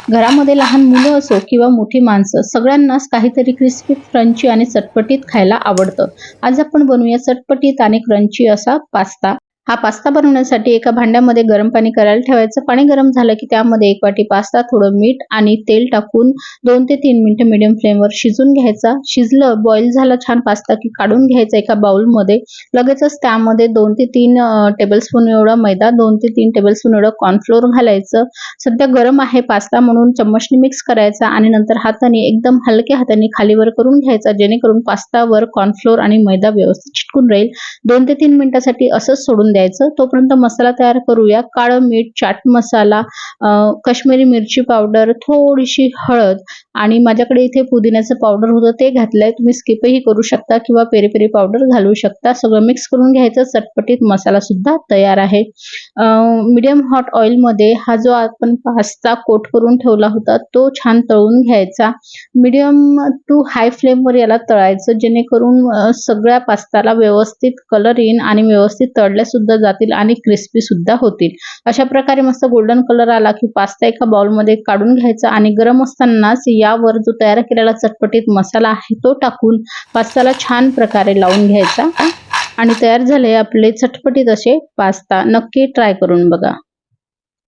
घरामध्ये लहान मुलं असो किंवा मोठी माणसं सगळ्यांनाच काहीतरी क्रिस्पी, क्रंची आणि चटपटीत खायला आवडतं. आज आपण बनवूया चटपटीत आणि क्रंची असा पास्ता. हा पास्ता बनवण्यासाठी एका भांड्यामध्ये गरम पाणी करायला ठेवायचं. पाणी गरम झालं की त्यामध्ये 1 वाटी पास्ता, थोडं मीठ आणि तेल टाकून 2 ते 3 मिनिटं मीडियम फ्लेमवर शिजून घ्यायचा. शिजलं, बॉईल झाला छान पास्ता की काढून घ्यायचा एका बाउलमध्ये. लगेचच त्यामध्ये 2 ते 3 टेबलस्पून एवढा मैदा, 2 ते 3 टेबलस्पून एवढं कॉर्नफ्लोअर घालायचं. सध्या गरम आहे पास्ता म्हणून चम्मचने मिक्स करायचा आणि नंतर हाताने एकदम हलक्या हाताने खालीवर करून घ्यायचा, जेणेकरून पास्तावर कॉर्नफ्लोअर आणि मैदा व्यवस्थित चिटकून राहील. 2 ते 3 मिनिटांसाठी असंच सोडून द्यायचं. तोपर्यंत मसाला तयार करूया. काळं मीठ, चाट मसाला, काश्मीरी मिरची पावडर, थोडीशी हळद आणि माझ्याकडे इथे पुदिन्याचं पावडर होतं ते घातलंय. तुम्ही स्किपही करू शकता किंवा पेरी पेरी पावडर घालू शकता. सगळं मिक्स करून घ्यायचं. चटपटीत मसाला सुद्धा तयार आहे. मीडियम हॉट ऑइलमध्ये हा जो आपण पास्ता कोट करून ठेवला होता तो छान तळून घ्यायचा. मीडियम टू हाय फ्लेमवर याला तळायचं, जेणेकरून सगळ्या पास्ताला व्यवस्थित कलर येईल आणि व्यवस्थित तळल्या सुद्धा जातील आणि क्रिस्पी सुद्धा होतील. अशा प्रकारे मस्त गोल्डन कलर आला की पास्ता एका बाउलमध्ये काढून घ्यायचा आणि गरम असतानाच यावर जो तयार केलेला चटपटीत मसाला आहे तो टाकून पास्ताला छान प्रकारे लावून घ्यायचा आणि तयार झाले आपले चटपटीत असे पास्ता. नक्की ट्राय करून बघा.